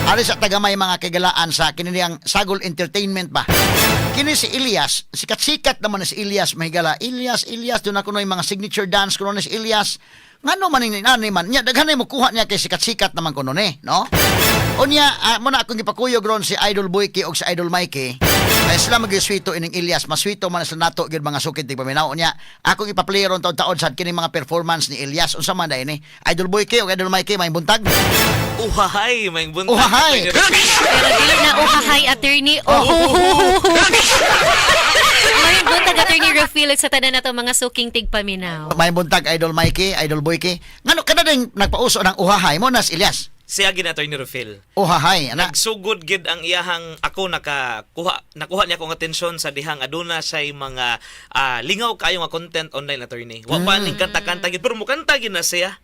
Ari sa tagamay mga kagalaan sa kiniyang Sagol Entertainment ba. Kini si Elias, sikat-sikat naman na si Elias, mahigala. Elias, doon ako no yung mga signature dance ko no si Elias. Ngano man ni man niya daghanay mo kuha niya kay sikat-sikat naman kuno ni, no? Unya mo na akong gipakuyog ron si Idol Boyki og si Idol Mikey. Ay sila magiswito ining Elias, maswito man sila nato gyud mga sukid tig paminaw niya. Akong ipa-play ron taon-taon sad kini mga performance ni Elias unsa man dai ni? Idol Boyki og Idol Mikey may buntag. Uhahay, may buntag. Uhahay. Pero dili na uhahay, attorney. May buntag, attorney Rufil sa tanan nato mga suking tigpaminaw. May buntag Idol Mikey, Idol Boyki. Ngano kada ding nagpauso ng uhahay mo nas Elias? Siya ginatorny Rufil. Uhahay ana. Nagsugod gid ang iyahang ako nakuha niya akong atensyon sa dihang aduna say mga lingaw kayo nga content online attorney. Wa pa ning kanta-kanta gid pero mo kanta gid na siya.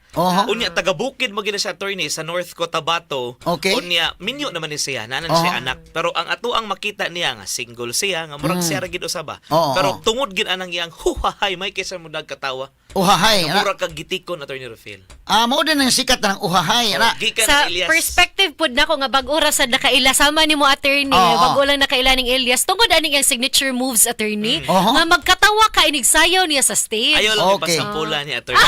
Unya taga Bukid mo gid siya attorney sa North Cotabato. Okay. Unya minyo naman ni siya, nanan siya anak. Pero ang ato ang makita niya nga single siya nga murag siya ra gid usaba. Pero tungod gid anang iyang huhahay may kaysa mo katawa. Uhahay ana. Murag kag gitikon attorney Rufil. Mao din ang sikat ng uhahay ana. Gikan Sa ni Elias. perspective pod nako nga bag oras sad nakaila sama nimo attorney, bago lang nakaila ning Elias tungod aning ang signature moves attorney nga magkatawa ka inig sayaw niya sa stage. Ayaw lang Okay. ipasampula ni attorney.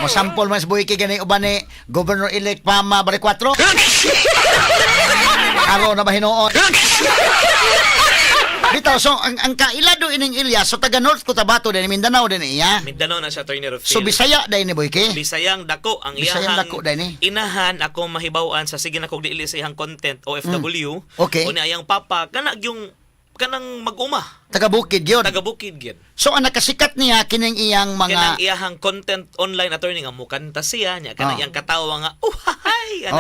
Mo sample mas Boyki ganay uban ni Governor elect Pama Bari 4. Araw na ba hinuon? Bitaw, so ang kailado ining Elias so taga North Cotabato din Mindanao din iya. Mindanao na siya attorney Rufil. So Bisaya dai ni Boyki. Bisayang dako ang Bisayang iyahang dako dai ni. inahan ako mahibaw-an sa sige na kog diili sa iyang content OFW. Okay. Una iyang papa kanang mag-uma. Taga Bukid gyud. Taga Bukid gyud. So ang nakasikat niya kining iyang Kanang mga iyahang content online attorney nga mukanta siya niya kanang iyang katawa nga uhahay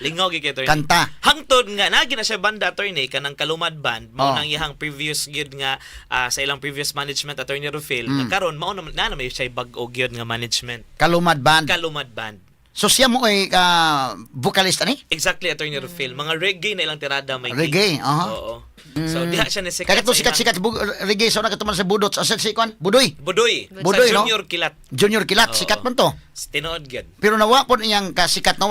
lingaw gyud kay attorney. Kanta. Hangtod nga nagi na siya banda attorney kanang Kalumad Band mao nang iyahang previous gyud nga sa ilang previous management attorney Rufil nga karon mao na may siya bag-o gyud nga management. Kalumad Band. Kalumad Band. So siya mo ay vocalist ani? Exactly, attorney Rufil. Mga reggae na ilang tirada may Reggae, Oo. So diha siya ni sikat. Kaya to sa sikat-sikat reggae so nakatuman sa budot sa si kwan Budoy. Budoy. Budoy, Sa no? Junior Kilat. Junior Kilat Oo. sikat man to. Tinood gyud. Pero nawa po iyang kasikat no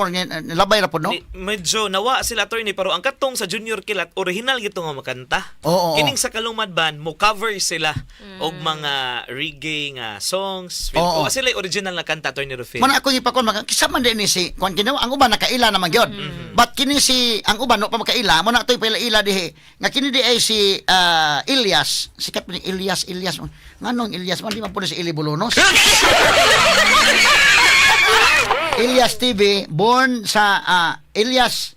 labay ra po no. Medyo nawa sila attorney pero ang katong sa Junior Kilat original gito nga makanta. Oo. Kining sa Kalumad Band mo cover sila og mga reggae nga songs. O Oo. sila original na kanta attorney Rufil. Man ako ipakon kisa man din ni si kwan ginawa ang uban nakaila naman gyud. But kini si ang uban no pa makaila mo na toy ila dihi nga kini di ay si Elias sikat ni Elias nganong Elias man di man po si Eli Bolonos. Elias TV born sa Elias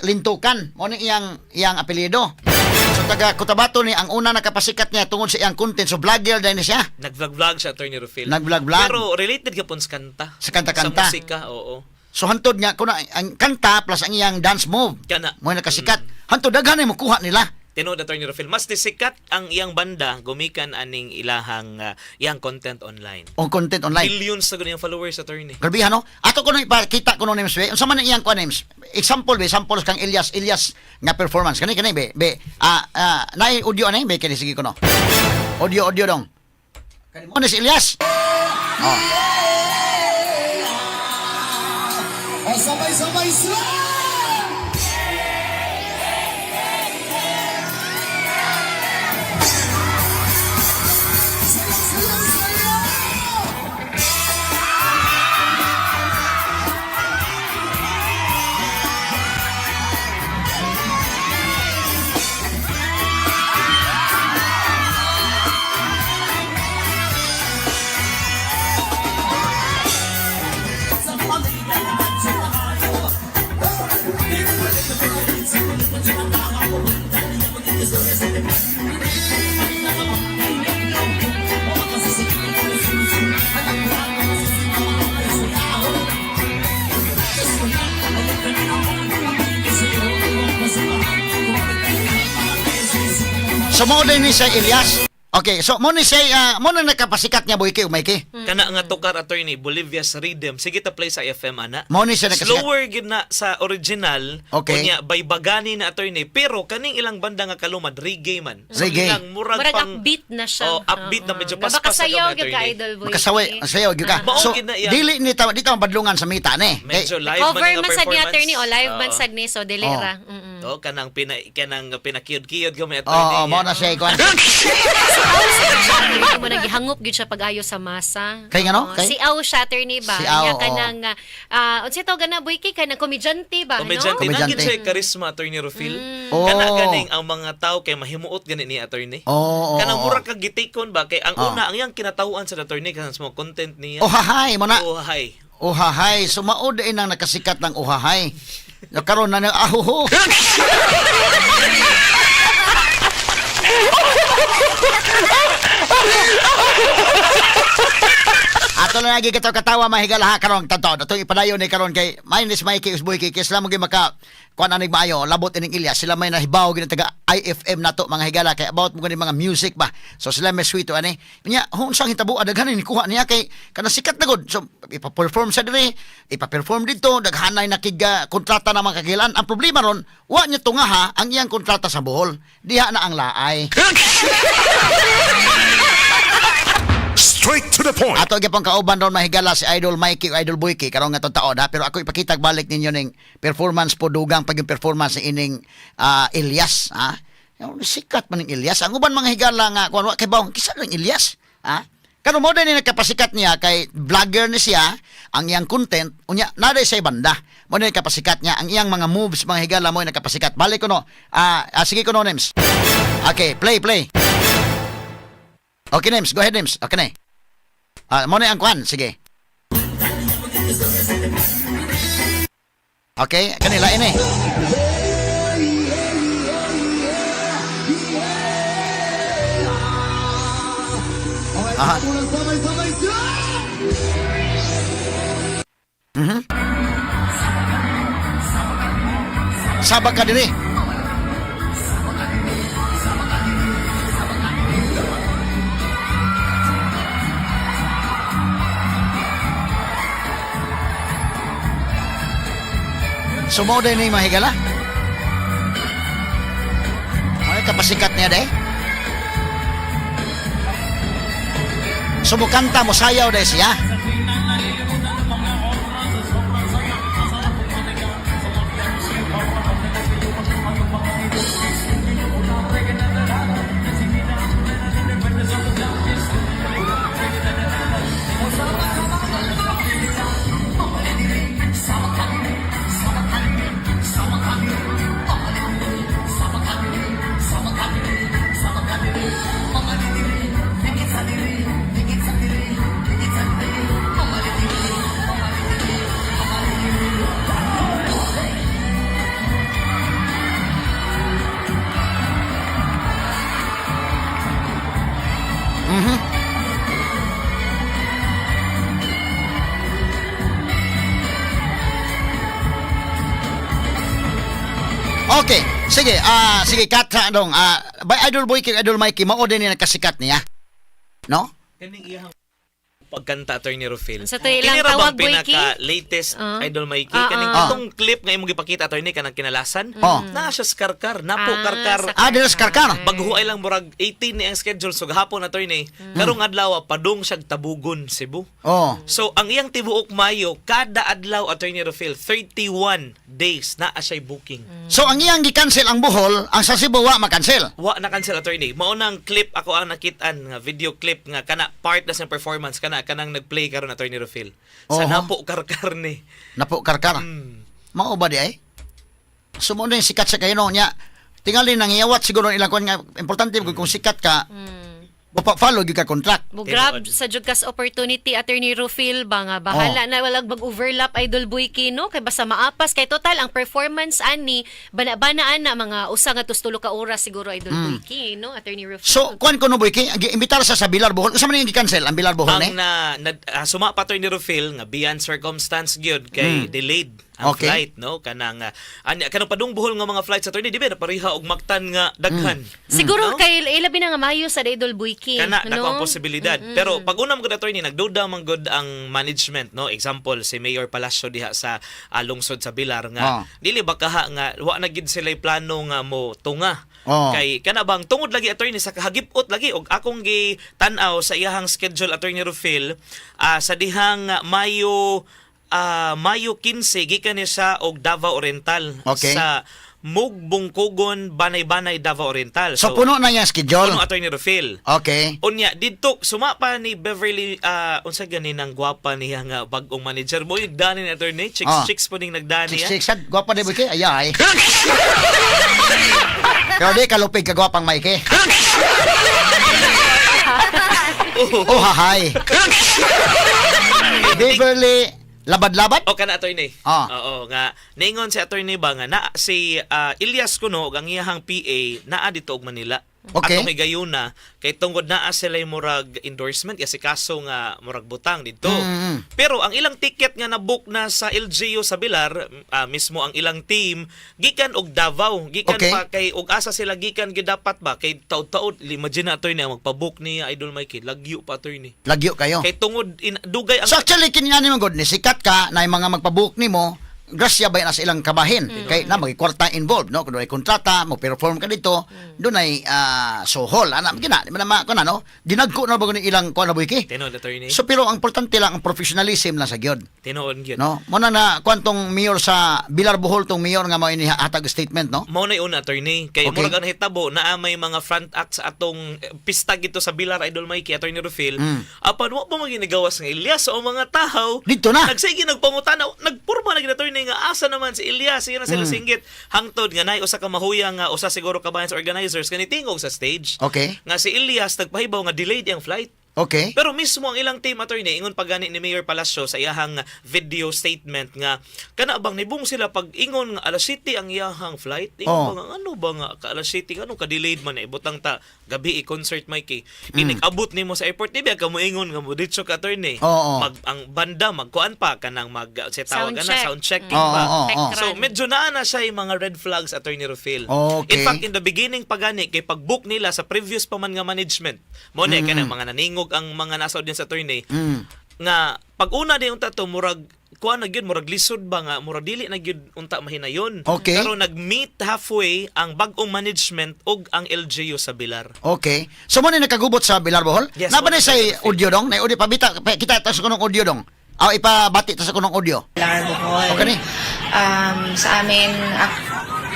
Lintukan mo ni iyang apelyido. So taga Cotabato ni ang una nakapasikat niya tungod sa iyang content so vlogger din siya. Nag-vlog siya attorney Rufil. Nag-vlog. Pero related gyapon sa kanta. Sa kanta-kanta. Sa musika, oo. So hantod niya kuno ang kanta plus ang iyang dance move. Kana. Mo nakasikat. Hantod daghan ay mo kuha nila. Tinuod attorney Rufil, mas sikat ang iyang banda gumikan aning ilahang iyang content online. O content online. Millions na ganyan followers attorney. Grabe no? Ato ko nung ipakita ko nung names be. Unsa man ang iyang kuan names? Example be, samples kang Elias nga performance. Kani be. Naay audio ani be kani sige ko no. Audio dong. Kani mo ni si Elias. Oh. Sabay-sabay sila! So mo din ni sa Elias. Okay, so mo ni say mo na nakapasikat niya boy kay Mikey. Kana nga tukar attorney Bolivia's Rhythm. Sige ta play sa FM ana. Mo ni siya nakasikat. Slower gid na sa original. Okay. Unya baybagani na attorney pero kaning ilang banda nga kalumad reggae man. So Reggae. ilang murag Murag pang upbeat na siya. Oh, upbeat na medyo paspas Bakasayaw sa gyud ka attorney. idol boy. Makasaway, sayaw gyud ka. Mao So gid na yan. dili ni ta dito badlungan sa mita ni. Medyo live Cover man nga man sad ni performance. attorney o live man Oo. sad ni so dili ra. Oh, kanang pinakiyod-kiyod gamay Oh, attorney. mo na siya ikuan. Hindi mo nagihangop gyud siya pag-ayo sa masa. Kay ngano? Oo, Kay? Si Au siya attorney ba? Si Au, Nya oo. kanang unsa to gana boy kay kanang komedyante ba, Komedyante, no? Komedyante. naging siya charisma attorney Rufil. Oh. Kana ganing ang mga tao kay mahimuot gani ni attorney. Oo. Kanang mura kag gitikon ba kay ang Oh. una ang iyang kinatawhan sa attorney kanang sa mga content niya. Oh hahay mo na. Oh, hi. Uhahay. So maod ay nang nakasikat ng uhahay. Nakaroon na ng ahuho. Ato na lagi katawa mahigala ha karon tanto. Ato ipadayon ni karon kay minus Mikey Usboy kay sila mo maka kuan anig maayo labot ining Ilyas sila may nahibaw gid taga IFM nato mga higala kay about mo gani mga music ba. So sila may sweet ani. Nya unsang hitabo daghan ni kuha niya kay kana sikat na gud. So ipa-perform sa diri, ipa-perform dito daghanay nakiga kontrata na mga kagilan. Ang problema ron, wa niya tunga ha ang iyang kontrata sa Bohol. Diha na ang laay. Straight to the point. Ato gyapon kauban ron mahigala si Idol Mikey o Idol Boyki karong nga taon ha pero ako ipakita balik ninyo ning performance po dugang pag yung performance ni ining Ilyas ha. Yung sikat man ning Ilyas. Ang uban mga higala nga kuan wa kay bawang kisa ning Ilyas ha. Karon mo din ni nagkapasikat niya kay vlogger ni siya ang iyang content unya naday sa banda. Mo din kapasikat niya ang iyang mga moves mga higala mo nagkapasikat. Balik ko no. Sige ko no Nems. Okay, play. Okay Nems, go ahead Nems. Okay na. Mo na ang kwan, sige. Okay, kanila ini. Aha. Sabak ka diri. Sumoda ni mahigala. Ay kapasikat niya deh. Sumukanta mo sayaw deh siya. Okay, sige, sige, cut sa dong. By Idol Boy kay Idol Mikey, mao din ni nakasikat niya. No? Kaning iyang pagkanta attorney Rufil. Sa to ilang Kini ra tawag, bang Boyki? pinaka-latest Idol Mikey? Kaning itong clip nga imong gipakita attorney kanang kinalasan. Na siya skarkar, napo karkar. Dila sa karkar. Baghuay lang murag 18 ni ang schedule so gahapon attorney. Karong adlaw padung siya Tabugon, Cebu. Oh. So ang iyang tibuok Mayo kada adlaw attorney Rufil 31 days na siya booking. So ang iyang gi-cancel ang Bohol, ang sa Cebu wa ma-cancel. Wa na cancel attorney. Mao nang clip ako ang nakitaan nga video clip nga kana part na sa performance kanang nagplay karon attorney Rufil. Sa Oho. napo karkar ni. Napo karkar. Mao ba di ay? Sumo na yung sikat sa kayo no nya. Tingali nang iyawat siguro ilang kwan nga importante kung sikat ka. Follow gyud ka contract. Grab sa jud kas opportunity attorney Rufil ba nga bahala na walag mag-overlap Idol Boyki no kay basta maapas kay total ang performance ani bana-banaan na mga usa nga tustulo ka oras siguro Idol Boyki no attorney Rufil. So kwan ko no boy kay imbitar sa Bilar Bohol. Unsa man yung gi-cancel ang Bilar Bohol Ang ni? suma pa attorney Rufil nga beyond circumstance gyud kay delayed ang Okay. flight, no? Kanang kanang padungbuhol nga mga flights attorney di ba napariha og maktan nga daghan. Siguro No? kay ilabi na nga mayo sa Idol Buiki. Kana no? nako ang posibilidad. Pero pag unang gud attorney nagduda man gud ang management, no? Example si Mayor Palacio diha sa lungsod sa Bilar nga dili ba kaha nga wa na gid sila plano nga mo tunga. Kay kana bang tungod lagi attorney sa kahagipot lagi og akong gi tan-aw sa iyahang schedule attorney Rufil sa dihang Mayo 15 gikan ni siya og Davao Oriental Okay. sa Mugbungkugon Banay-Banay Davao Oriental. So, puno na yung schedule. puno attorney Rufil. Okay. Unya didto sumapa ni Beverly unsa gani nang gwapa niya nga bag-ong manager mo yung dani ni attorney chicks po ning nagdani ya. Siksad, gwapa na Buiki. Ayay. Pero di, kalupig ka gwapang Maike. Oh, hahay. Beverly, labad-labad? O kana attorney. Ah. Oo nga ningon si attorney ba nga na si Ilyas kuno ug ang iyahang PA naa dito og Manila. Okay. Ato may gayuna kay tungod naa sila murag endorsement kasi kaso nga murag butang dito. Pero ang ilang ticket nga na-book na sa LGU sa Bilar mismo ang ilang team gikan og Davao gikan Okay. pa kay og asa sila gikan gid dapat ba kay taud-taud imagine na attorney ang magpa-book ni Idol Mikey lagyo pa attorney. Lagyo kayo. Kay tungod dugay ang So actually, kinyan mo good, ni sikat ka na yung mga magpabook ni mo, grasya ba yan sa ilang kabahin? Kaya na, magkwarta involved, no? Kung doon ay kontrata, mag-perform ka dito, doon ay sohol. Anak, di ba naman, kung ano, dinagko na ba ni ilang kuha na buiki? Tinuod attorney. So, pero ang importante lang, ang professionalism lang sa gyud. Tinuod gyud. No? Muna na, kwantong mayor sa Bilar Bohol, tong mayor nga mo inihatag statement, no? Mao na una attorney kay Okay. murag ang hitabo naa may mga front act sa atong pista gito sa Bilar Idol Mikey attorney Rufil. Apan wa pa maginigawas nga Ilyas o mga tahaw. Dito na. Nagsige nagpangutana, nagpurma na gid attorney nga asa naman si Ilyas, sige na sila singgit hangtod nga nay usa ka mahuyang nga usa siguro kabayan sa organizers kani tingog sa stage. Okay. Nga si Ilyas nagpahibaw nga delayed ang flight. Okay. Pero mismo ang ilang team attorney ingon pagani ni Mayor Palacio sa iyahang video statement nga kana bang nibong sila pag ingon nga alas 7 ang iyahang flight ingon ba nga ano ba nga ka alas 7 ano ka delayed man ibutang ta gabi i-concert Mikey abot nimo sa airport di ba ka mo ingon nga mo ditso ka attorney Oo. mag ang banda magkuan pa kanang mag sa tawag Sound na check. sound checking Oo, pa oo, oo. so medyo naa na siya yung mga red flags attorney Rufil. Okay. In fact in the beginning pagani kay pag-book nila sa previous pa man nga management mo na kanang mga naningog ang mga nasa audience attorney nga pag una din unta to murag kuha na gyud murag lisod ba nga murag dili na gyud unta mahinayon. Okay. Pero nag-meet halfway ang bag-ong management ug ang LGU sa Bilar. Okay. So, mo na nakagubot sa Bilar Bohol? Yes, Naba na muna sa sa audio dong? Na audio, kita ta sa kunong audio dong. Ipabati ta sa kunong audio. Bilar Bohol. Okay ni. Sa amin,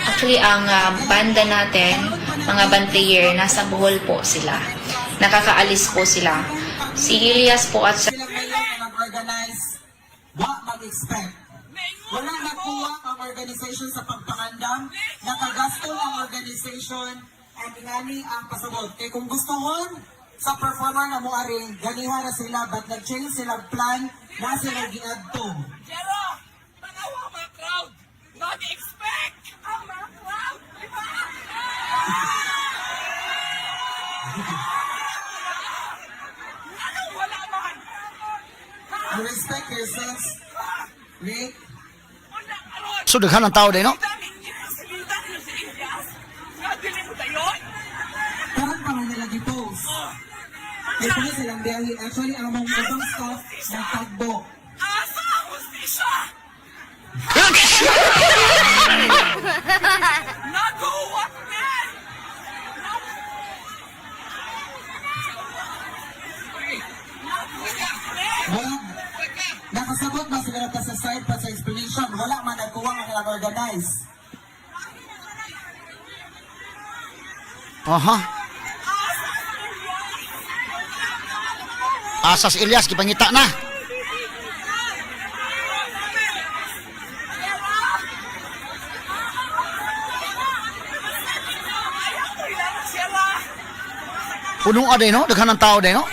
actually, ang banda natin, mga bantayer, nasa Bohol po sila. Nakakaalis po sila. Si Ilyas po at sa Sila ngayon nag-organize, wa mag-expect. Wala nakuha ang organization sa pagpakandam, nakagasto ang organization, at ingani ang pasabot. Kaya kung gusto hon, sa performer na mo aring, ganihan na sila, but nag-change silang plan, na sila giadto. Pero, tanawa mga crowd, nag-expect ang mga crowd, di ba? Ano wala man? You respect yourselves, Rick? Una, aron, So, daghan ang tao din, no? daming sinildan nyo si Ilyas. Nga, dili mo dayon? Parang pa nila gi-post. Kaya pala silang biyahin. Actually, ang mga ibang staff, nagtagbo. Asa ang hustisya? Naguwat men! Wala. Nakasabot ba sila pa sa side pa sa explanation? Wala man nagkuha ang nag-organize. Aha. Asas Ilyas, kipangita na. Punong aday, no? Daghan ang tao din, no?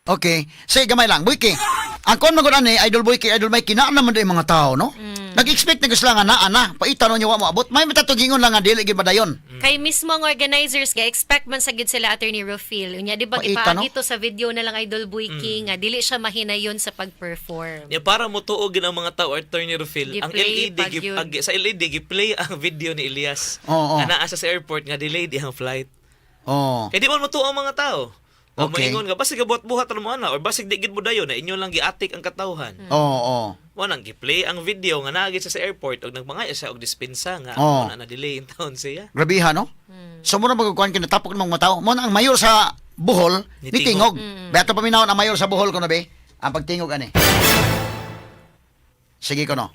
Okay. Say, gamay lang. Buiki. Ang kon magod ani, Idol Buiki, Idol Mikey, na naman din mga tao, no? Nag-expect na gusto lang ana, paitan niyo wa moabot. May matatugingon lang nga dili gid padayon. Kay mismo ang organizers ga expect man sagid sila Attorney Rufil. Unya di ba Paita, no? ipaagi to sa video na lang Idol Boy King nga dili siya mahinayon sa pag-perform. Ya, para mo tuogin ang mga tao, Attorney Rufil, ang Gi-play, LED, pag-yun. sa LED, gi-play ang video ni Elias. Oo. Na naa siya sa airport nga delayed ang flight. Oh. Kaya di man mo tuo ang mga tao. O Okay. maingon nga, basig buhat-buhat mo ana, or basig di gid mo dayon na inyo lang giatik ang katawhan. Oo. Mo nang gi-play ang video nga naa gid siya sa airport og nagmangaya siya og dispensa nga Oo. na delay in town siya. Grabiha, no? So, muna magkukuhan kinatapok ng mga tao. Muna ang mayor sa Bohol, Ni ni Tingog. Beto paminahon ang mayor sa Bohol ko na be. Ang pagtingog ani. Sige ko no.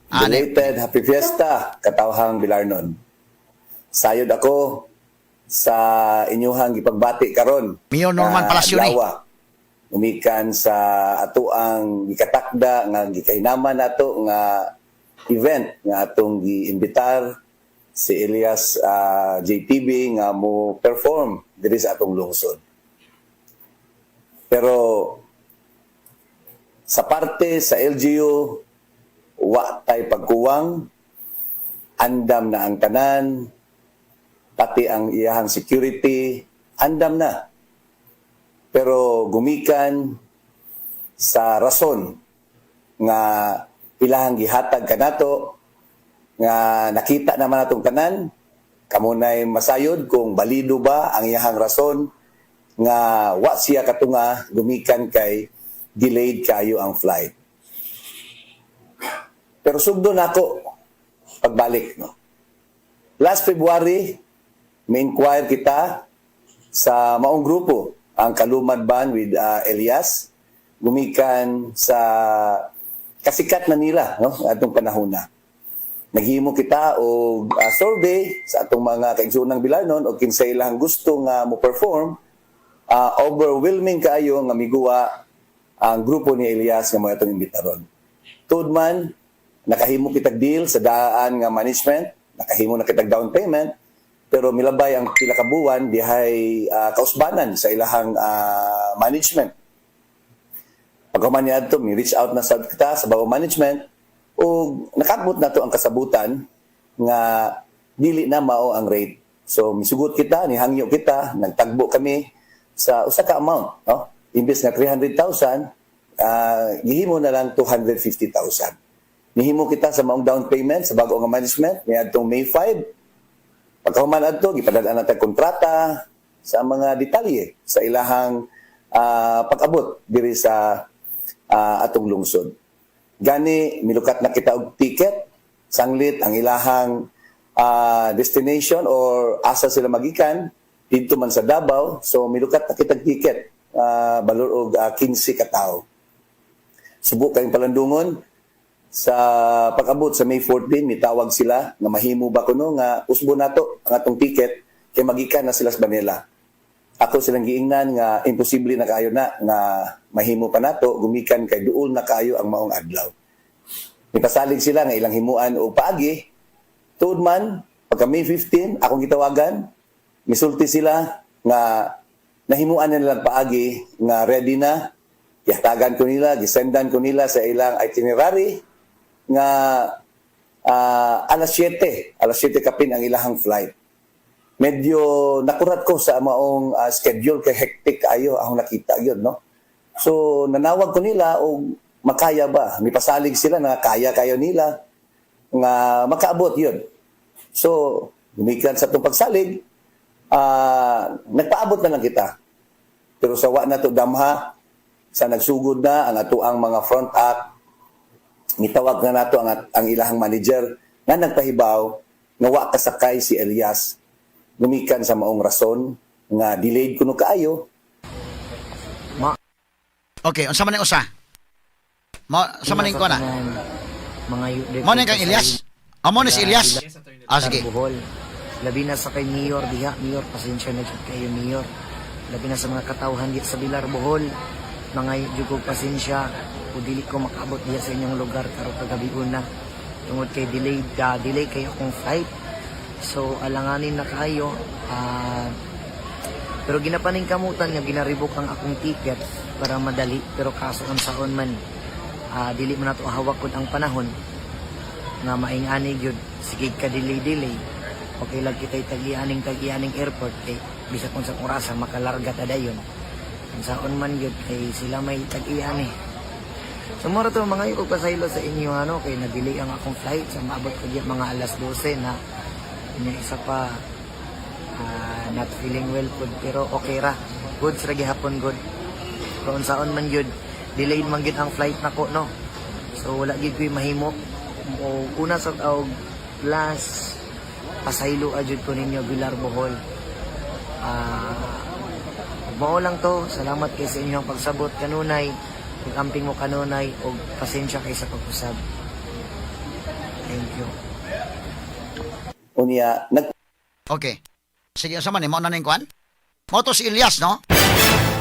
Ani. Belated Happy Fiesta, katawhang Bilarnon. Sayod ako sa inyuhang gipagbati karon. Mayor Norman Palacio ni. Lawa. Umikan sa ato ang gikatakda nga gikahinaman nato nga event nga atong giimbitar si Elias JTB nga mo perform diri sa atong lungsod. Pero sa parte sa LGU wa tay pagkuwang, andam na ang tanan, pati ang iyahang security, andam na. Pero gumikan sa rason nga ilahang gihatag kanato nga nakita naman natong tanan, kamunay masayod kung balido ba ang iyahang rason nga wa siya katunga gumikan kay delayed kayo ang flight. Pero sugdo nako pagbalik, no. Last February, may inquire kita sa maong grupo, ang Kalumad Band with Elias, gumikan sa kasikat na nila, no, atong panahon na. Naghimo kita og survey sa atong mga kaigsoonang Bilarnon o kinsay ilang gusto nga mo perform. Overwhelming kaayo nga miguwa ang grupo ni Elias nga mga itong imbitaron. Tudman, nakahimo kitag deal sa daan nga management, nakahimo na kitag down payment, pero milabay ang pila ka buwan dihay kausbanan sa ilahang management. Pagkaman niya adto, mi reach out na sa kita sa bago management o nakabot na to ang kasabutan nga dili na mao ang rate. So misugot kita, nihangyo kita, nagtagbo kami sa usa ka amount, no? Imbes nga 300,000, gihimo na lang 250,000. Nihimo kita sa maong down payment sa bago nga management niadtong May 5. Pagkahuman adto gipadala na tag kontrata sa mga detalye sa ilahang pag-abot diri sa atong lungsod. Gani milukat na kita og ticket sanglit ang ilahang destination or asa sila magikan dito man sa Davao, so milukat na kita ticket balor og 15 ka tawo. Subok kayong palandungon sa pag-abot sa May 14, mitawag sila nga mahimo ba kuno nga usbo nato ang atong ticket kay magikan na sila sa Manila. Ako silang giingnan nga imposible na kayo na nga mahimo pa nato gumikan kay duol na kayo ang maong adlaw. Nipasalig sila nga ilang himuan o paagi. Tuod man pagka May 15 akong gitawagan, misulti sila nga nahimuan na nilang paagi nga ready na. Ihatagan ko nila, gisendan ko nila sa ilang itinerary nga alas 7 kapin ang ilahang flight. Medyo nakurat ko sa maong schedule kay hectic ayo akong nakita yun, no? So nanawag ko nila o makaya ba? May pasalig sila na kaya kayo nila nga makaabot yun. So gumikan sa itong pagsalig, nagpaabot na lang kita. Pero sa wa na to damha, sa nagsugod na ang atuang mga front act, mitawag na nato ang ilahang manager nga nagpahibaw nga wa kasakay si Elias gumikan sa maong rason nga delayed kuno kaayo. Okay, unsa man ang usa? Sa maning ko na. Mga Mo na kang Elias? Amo ni si Elias? Sige. Bohol. Labi na sa kay Mayor diha, Mayor pasensya na jud kayo Mayor. Labi na sa mga katawhan dito sa Bilar Bohol. Mga jugog pasensya o dili ko makabot diha sa inyong lugar karon kagabi una. Tungod kay delay kayo akong flight. So alanganin na kayo. Pero ginapaning kamutan nga ginaribok ang akong ticket para madali, pero kaso ang saon man dili man nato hawak kun ang panahon. nga maingani gyud sige ka delay okay lang kita'y tag-ianing airport kay bisa kung sa orasa makalarga ta dayon kung saon man gyud kay sila may tag-iani. Sumuro to mga iko pasaylo sa inyo kay nabili ang akong flight sa maabot ko gyud mga alas 12 na inya isa pa not feeling well good pero okay ra good sa gihapon good kung saon man gyud delayed man gyud ang flight nako no so wala gyud ko'y mahimo o una sa last pasaylo ajud ko ninyo Bilar Bohol mao lang to salamat kay sa inyong pagsabot kanunay pag-amping mo kanunay og pasensya kay sa pag-usab thank you Unya, Okay. Sige, asa man, mo na ning kwan? Mo to si Elias, no?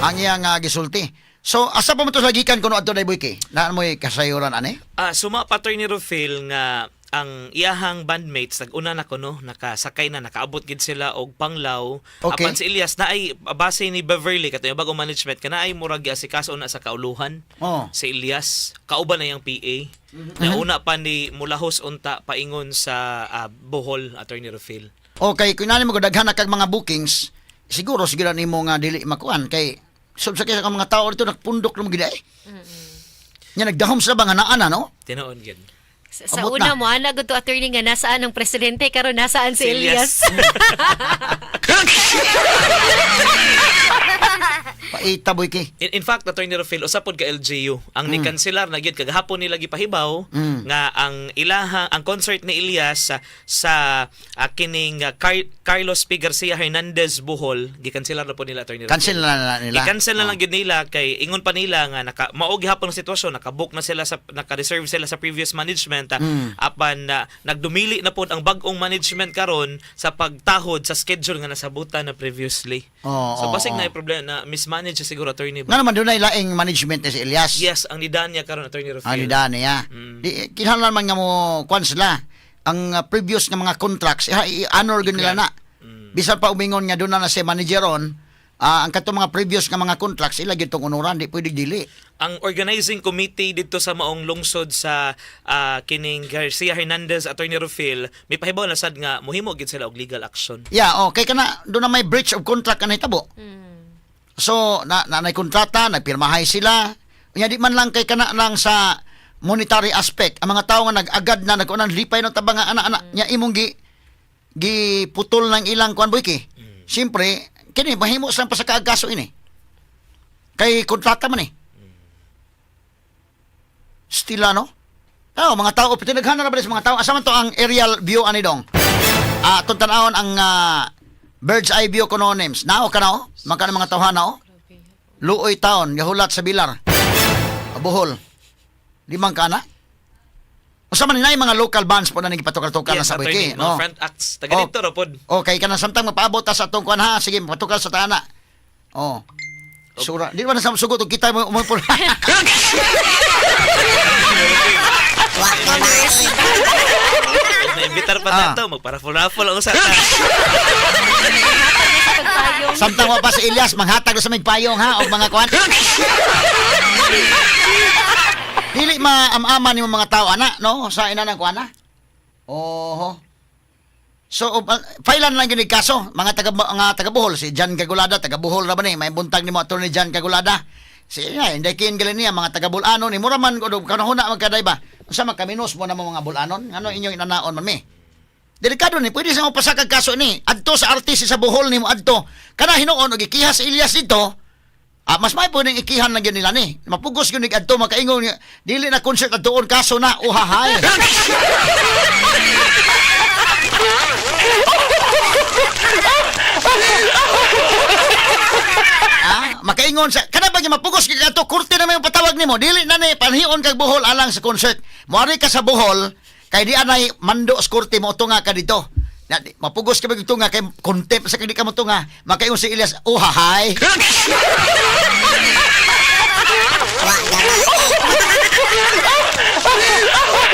Ang iyang gisulti. So, asa pa mo to lagikan kuno adto day Boyki? Naan mo'y kasayuran, ane? Suma Attorney Rufil nga ang iyahang bandmates nag-una na kuno nakasakay na nakaabot gid sila og Panglao. Okay. Apan si Elias na ay base ni Beverly kato yung bagong management kana ay murag asikaso na sa kauluhan. Oh. Si Elias kauban na yang PA. Na una pa ni mulahos unta paingon sa Bohol Attorney Rufil. Okay, kung nani mo daghan na kag mga bookings, siguro nimo nga dili makuan kay sa kay mga tao dito nagpundok na mo gid ay. Nya nagdahom sila ba nga naa na, no? Tinuon gid. Sa Abot una na. mo, ana gud to attorney nga nasaan ang presidente karon nasaan si Elias. Paita Boyki. In fact, Attorney Rufil, usapod ka LGU. Ang ni-cancelar na gyud kagahapon nila gipahibaw nga ang concert ni Elias sa kining Carlos P. Garcia Hernandez Bohol, gikancelar na po nila Attorney Rufil. Cancel na nila. I-cancel na lang gyud nila kay ingon pa nila nga mao gihapon ang sitwasyon, naka-book na sila naka-reserve sila sa previous management apan nagdumili na pod ang bag-ong management karon sa pagtahod sa schedule nga nasabutan na previously. So basig na problema na mismanage siguro Attorney. Nga naman doon na laing management ni si Elias. Yes, ang nidanya karon Attorney Rufil. Ang nidaan niya. Kinahanglan man nga mo kwan sila ang previous nga mga contracts i-honor gyud nila na. Bisan pa umingon nga doon na si manageron ang kato mga previous nga mga contracts ila gyud tong unuran di pwede dili. Ang organizing committee dito sa maong lungsod sa kining Garcia Hernandez Attorney Rufil may pahibaw na sad nga mohimo gid sila og legal action. Yeah, okay kana doon na may breach of contract kanay tabo. So na kontrata, nagpirmahay sila. Unya di man lang kay kana lang sa monetary aspect. Ang mga tawo nga nag-agad na nagkunan lipay no tabang nga ana-ana nya imong gi putol ng ilang kuan Boyki. Siyempre, kini mahimo sa pasakaagaso ini. Kay kontrata man Stila no? Mga tao pinaghanan na ba sa mga tao? Asa man to ang aerial view ani dong? Atong tan-awon ang bird's eye view kuno names. Nao ka na Magkano mga tawhana Luoy taon, gahulat sa Bilar. Bohol. Limang kana? Usa man na mga local bands po na nagpatukal-tukal na sa Boyki, no? Front acts. Taga dito ra pod. Okay, kana samtang mapaabot ta sa atong kuan ha. Sige, patukal sa tana. Sura, di ba na sa sugot og kita mo po. Na-imbitar pa nato, magpa-raffle ang usa. Samtang wa pa si Elias manghatag sa may payong ha og mga kuan. Dili maam-aman ni mga tao ana, no? Sa ina nang kuan na. So, failan lang gini kaso, mga taga Bohol, si Jan Cagulada, taga Bohol ra ba ni, may buntag ni mo Attorney Jan Cagulada. Siya, hindi kin galing niya, mga taga Bulanon, ni muraman ko do kanahuna magkaday ba? Unsa makaminos mo na mga Bulanon? Ano inyong inanaon man mi? Delikado ni, pwede sa mo pasakag kaso ni, adto sa artist sa Bohol ni mo adto. Kana hinuon og ikiha sa Elias dito. Mas may pwedeng ikihan lang yun nila ni. Mapugos yun adto makaingon dili na concert adtoon kaso na uhahay. Makaingon sa kada ba mapugos kay ato kurte na may patawag nimo dili na ni panhion kag Bohol alang sa concert. Moari ka sa Bohol kay di anay mando sa kurte mo tunga ka dito. Mapugos ka ba ito nga kay contempt sa kadi ka mo tunga makaingon si Elias uhahay.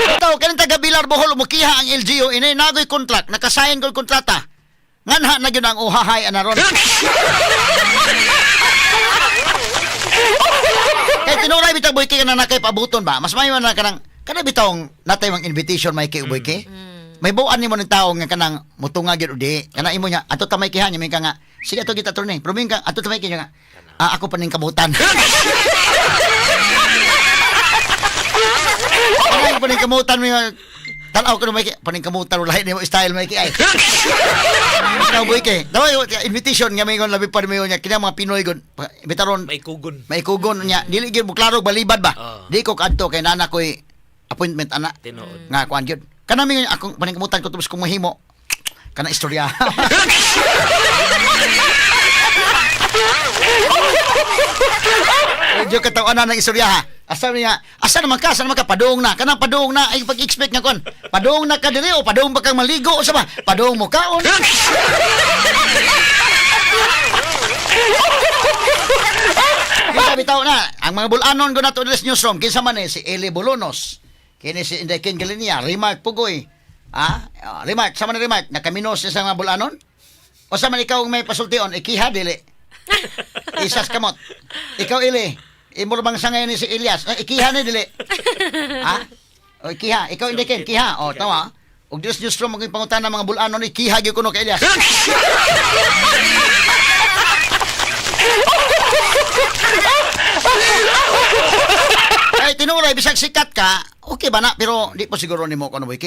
Ito, kanang taga Bilar Bohol umukiha ang LGU inay nagoy contract nakasayan ko kontrata nganha na gyud ang uhahay anaron. Kay tinuray bitag Boyki na nakay pabuton ba mas may man kanang Kana bitong natay mang invitation may kay uboy kay. May buwan nimo ng tao nga kanang mutunga gyud udi. Kana imo nya ato tamay kihan nya may ka nga. Sige ato kita turne. Pero min ka ato tamay kihan nga. Ako pa ning kabutan. Ano pa ning kamutan mo tanaw ko may paning kamutan lahi nimo style may kay. Ikaw boy kay. Daw invitation nga may labi pa mo nya kina mga Pinoy gud. Bitaron May kugon. may kugon nya dili gyud klaro balibad ba. Di ko kadto kay nana koy appointment ana. Tinuod. Nga kuan gyud. Kanami akong paningkamutan ko tubos kung mahimo. Kana istorya. Medyo katawanan ng istorya ha. Asa naman ka? Padung na. Kanang padung na. Ay pag-expect nga kon. Padung na ka diri o padung ba kang maligo o sa ba? Padung mo kaon. Bitaw na. Ang mga bulanon ko na to this newsroom. Kinsa man si Eli Bolonos. Kini si Indekin Galinia. Remark Pugoy. Remark. Sama na remark. Nakaminos sa mga bulanon? O sa man ikaw may pasultion. Ikiha dili. Isas kamot. Ikaw Eli. Imor bang sa ngayon ni si Elias? Ikiha na dili. O ikiha. Ikaw Indekin. Kiha. O tawa. Og this newsroom maging pangutan ng mga bulanon. Ikiha gyud kuno kay Elias. Ay, tinuray, bisag sikat ka, okay ba na? Pero di po siguro ni mo ko, boy,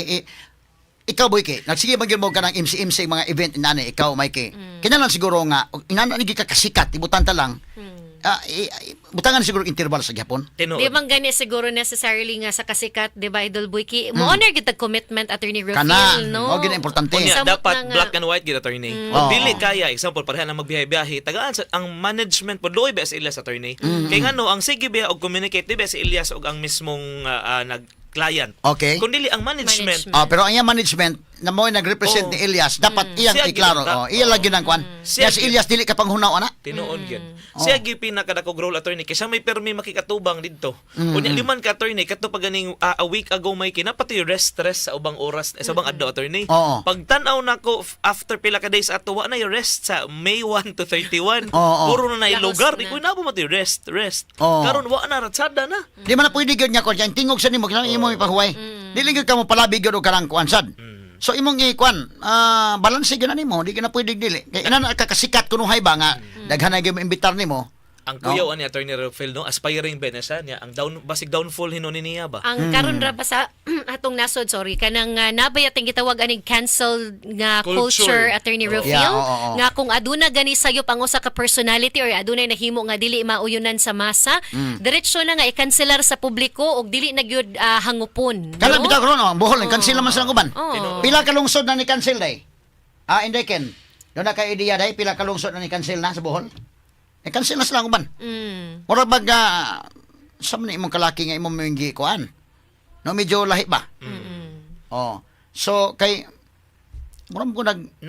ikaw, boy, nagsige magyud mo ka ng MC mga event inani, ikaw, Mikey. Kinalan siguro nga, inananigi ka kasikat, ibutan ta lang, butangan siguro interval sa Japon. Tinuod. Di bang gani siguro necessarily nga sa kasikat, di ba, Idol Boyki? Mo-honor kita commitment, Attorney Rufil, Kana, no? o gina importante. Unya, Samot dapat na nga. black and white gid attorney. Oo. Dili kaya example pareha na magbiyahe-biyahe tagaan sa ang management pod loy ba sa Elias attorney. Kay ngano ang sige biya og communicate di ba sa Elias og ang mismong nag-client. Okay. Kun dili ang management. Pero ang iyang management, na mo nag-represent Oo. ni Elias, dapat iyang Siya iklaro. ginang- Iya lagi ng kwan. Siya Siya si Elias, dili ka panghunaw, ana? Tinuod gyud. Siya gyud pinakadakog role attorney kay siya may permi makikatubang didto. Unya liman ka attorney kadto pa ganing a week ago may kinapati rest sa ubang oras sa ubang adlaw attorney. Oo. Pag tan-aw nako after pila ka days ato wa na yung rest sa May 1 to 31. Oo. Puro na yung Lahos lugar. na. Ikaw na po mati rest. Oo. Karon wa na ratsada na. Di man na pwede gyud niya ko diyan tingog sa nimo kinang imo ipahuway. Dili gyud ka mo palabi gyud og karang kuansad. So imong ikuan, balance gyud na nimo, di ka na pwede dili. Kay ina na kakasikat kuno hay ba nga daghan na gyud mo imbitar nimo. Ang kuyaw ni Attorney Rafael no aspiring benesa niya ang basig downfall hinuon niya ba. Ang karon ra ba sa atong nasod, sorry, kanang nabay ating gitawag aning cancel nga culture, Attorney Rufil, Yeah, oo. nga kung aduna gani sayop ang usa ka personality or adunay nahimo nga dili mauyonan sa masa, diretso na nga i-cancelar sa publiko og dili na gyud hangupon. Kana no? bitaw karon bohol cancel naman sa uban. Oo. Pila ka lungsod na ni cancel day? Indeken. Do na ka idea day pila ka lungsod na ni cancel na sa bohol? Cancel na sila uban. Mura bag sa man imong kalaki nga imong minggi kuan. No medyo lahi ba? Oh. So kay mura mo ko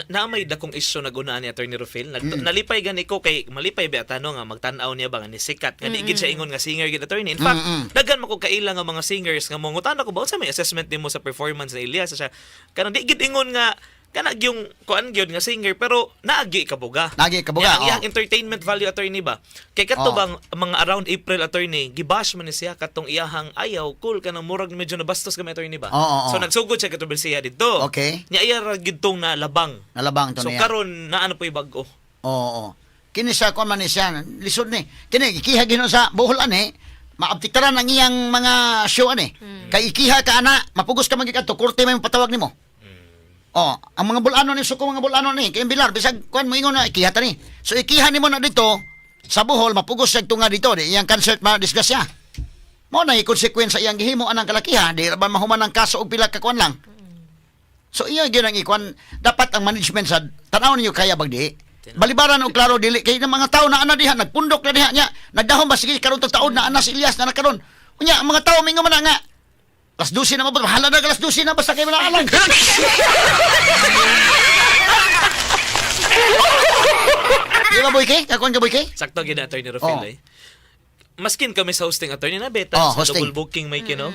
Naamay dakong isyu na gunaan ni Attorney Rafael. Nalipay gani ko kay malipay ba tanong nga magtan-aw niya ba nga ni sikat nga di gid siya ingon nga singer gid attorney. In fact, daghan mo ko kaila nga mga singers nga mangutan ako ba sa may assessment nimo sa performance ni Elias siya. Kanang di gid ingon nga kana yung kuan gyud nga singer pero naagi kabuga. Naagi kabuga, Ang iyang entertainment value attorney ba? Kay kadto bang mga around April attorney gibash man ni siya katong iyahang ayaw cool kanang murag medyo nabastos kami attorney ba? So nagsugod siya katong siya didto. Okay. Nya iya ra gid tong nalabang. nalabang to So niya. karon naano po bag-o. Oo. Kini sa kon man ni siya lisod ni. Kini ikiha gino sa buhol ani. Maabtiktaran ang iyang mga show ani. Kay ikiha ka ana, mapugos ka magikadto kurte may patawag nimo. Ang mga bulanon ni suko mga bulanon ni kay bilar bisag kuan mo ingon na ikiha ta ni. So ikiha nimo na dito sa buhol mapugos sa tunga dito di iyang concert ma disgrasya. Mo na konsekwensya iyang gihimo anang kalakiha di ra ba mahuman ang kaso og pila ka kuan lang. So iya gyud ang ikuan dapat ang management sa tanaw ninyo kaya bagdi. Balibaran og klaro dili kay ng mga tao na ana diha nagpundok na diha nya nagdahom ba sige karon tong taon na ana si Elias na nakaron. Unya ang mga tao mingo man na nga alas 12 na mabot. Mahala na alas 12 na basta kayo na alang. Di ba, Boyke? Kakuan ka, Boyke? Sakto gid Attorney Rafael eh. Maskin kami sa hosting attorney na beta sa hosting. double booking may kino.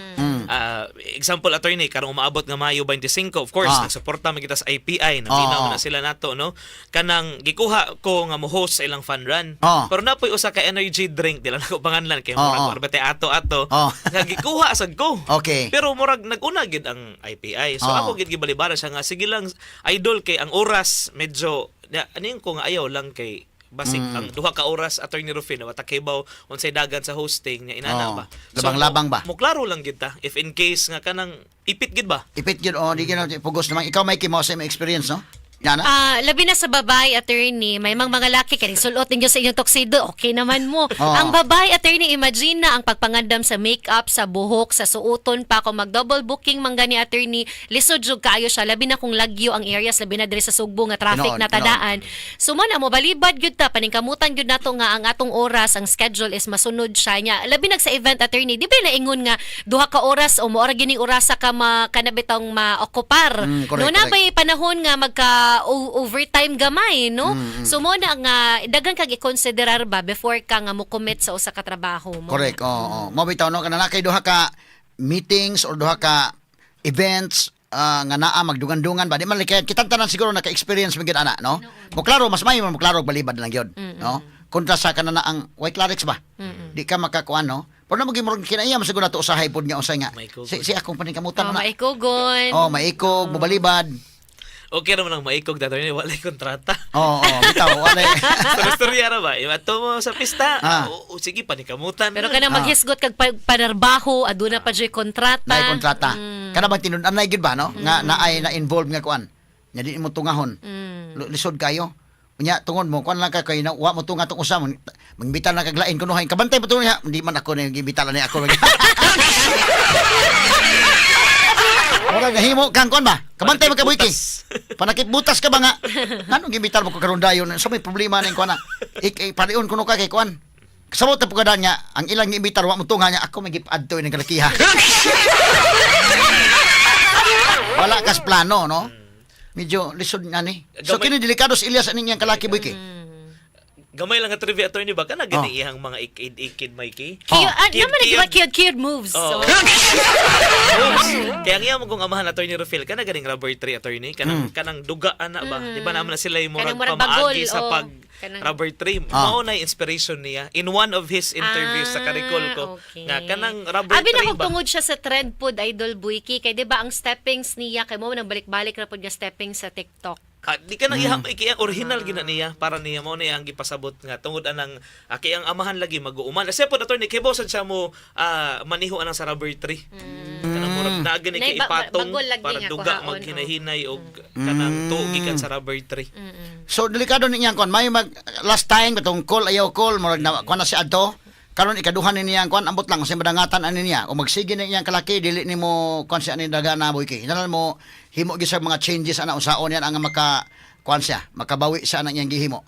Example attorney karong umaabot nga Mayo 25, of course nagsuporta man kita sa IPI, naminaw na sila nato no. Kanang gikuha ko nga mo-host sa ilang fun run. Pero napoy usa ka energy drink dila nako panganlan kay murag arbete ato nga gikuha sa go. Okay. Pero murag nag-una gid ang IPI. So ako gid gibalibara siya nga sige lang idol kay ang oras medyo aning ko nga ayaw lang kay basic ang duha ka oras attorney Rufino watakibaw unsay dagan sa hosting nya inana ba. Labang-labang ba? Mo klaro lang gid ta if in case nga kanang ipit gid ba. Ipit yun, di gina pugos naman. Ikaw may kimo sa experience, no? Yana? Labi na sa babae, attorney, may mga laki, kaya sulot ninyo sa inyong tuxedo, okay naman mo. Ang babae, attorney, imagine na ang pagpangandam sa makeup, sa buhok, sa suoton pa, kung mag-double booking man gani, attorney, lisod jud kaayo siya, labi na kung lagyo ang areas, labi na diri sa Sugbo nga traffic na tadaan. So man, mo balibad yun ta, paningkamutan yun nato nga ang atong oras, ang schedule is masunod siya niya. Labi nag sa event, attorney, di ba naingon nga, duha ka oras o moora gining orasa ka kanabitong ma-okupar. No na ba'y panahon nga overtime gamay, no? So mo na nga dagan kag i-considerar ba before ka nga mo commit sa usa ka trabaho mo. Correct. Oo. Mo bitaw no kana kay duha ka meetings or duha ka events nga naa magdugan-dungan ba di man kay kita tanan siguro naka-experience magid ana, no? Mo klaro mas may mo klaro balibad lang gyud, no? Kontra sa kanana ang white clarix ba? Di ka makakuan, no? Pero na maging kinaiya masiguro nato usahay pod nga usay nga. Si akong paningkamutan na. Maikugon. Maikog, bubalibad. Okay naman ang maikog dato ni walay kontrata. Bitaw walay. Storya ra ba? Ibato mo sa pista. Sige panikamutan. Pero kana maghisgot kag panarbaho, aduna pa jay kontrata. Nay kontrata. Kana bang tinud-anay gid ba, no? Nga naay na involved nga kuan. Nya di mo tungahon. Lisod kayo. Unya tungod mo kuan lang ka kay wa mo tunga tong usa mangbita na kag lain kuno hay kabantay pa niya hindi man ako nang gibitala ni ako. Ora gahimo kang kuan ba? Kabantay man ka buiki. Panakit butas ka ba nga? Nganong gibitar mo ko karon dayon? So may problema ning kuan na. Pariun kuno ka kay kuan. Kasabot ta pugada niya ang ilang gibitar wa mo tunga niya ako may gipadto ning kalakiha. Wala kas plano, no? Medyo lisod nga ni. So kini delikado sa Elias aning yang kalaki boy ki. Gamay lang nga trivia attorney ba kana gani iyang mga ikid Mikey. Naman nagdiba cute moves. So. Kaya nga mo kung amahan attorney Rufil kana ganing rubber tree attorney kanang duga ana ba. Di ba naman na sila yung murag pamaagi sa pag rubber tree. Mao na inspiration niya in one of his interviews sa Karikol ko nga kanang rubber Abi tree na ba. tungod siya sa trend pod Idol Buiki kay di ba ang steppings niya kay mo nang balik-balik ra pod nga stepping sa TikTok. Di ka nang iham ang original gina niya para niya mo na ang gipasabot nga tungod anang kay ang amahan lagi mag-uuman. Kasi po attorney kay bosan siya mo maniho anang sa rubber tree. Kanang murag naagin kay ipatong para duga maghinahinay og kanang tuog gikan sa rubber tree. So delikado ni iyang kuan may mag last time katong call ayaw call murag na kuan na si adto. Karon ikaduhan ni niyang kuan ambot lang kasi madangatan ani niya. Kung magsige na iyang kalaki dili nimo kuan siya ani daga na boy kay. Hinalal mo himo gyud sa mga changes ana unsaon yan ang maka kuan siya, makabawi siya ana iyang gihimo.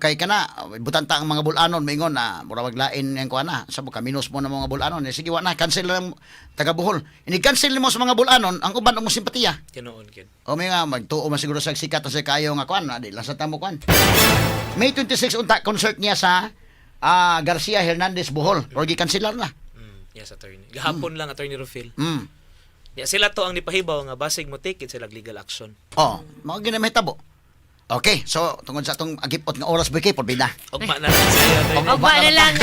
Kay kana butanta ang mga bulanon maingon na mura maglain yang kuan na sa ka minus mo na mga bulanon. Sige wa na cancel lang taga Bohol. Ini cancel mo sa mga bulanon ang uban mo simpatiya. Tinuon kid. O may nga magtuo man siguro sa sikat sa kayo nga kuan, di lang sa tamo kuan. May 26 unta concert niya sa Garcia Hernandez Bohol. Or gi-cancelar na. Yes, attorney. Gahapon lang attorney Rufil. Sila to ang nipahibaw nga basig mo take it sila legal action. Mao gina mahitabo. Okay, so tungod sa atong agipot nga oras bikay porbida. Ugma na lang sayo. Ugma na lang.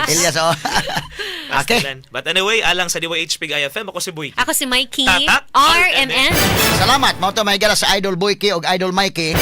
Elias. Okay. But anyway, alang sa DYHP IFM, ako si Buiki. Ako si Mikey. Tatak, RMN. Salamat. Mao to may gala sa Idol Boyki o Idol Mikey.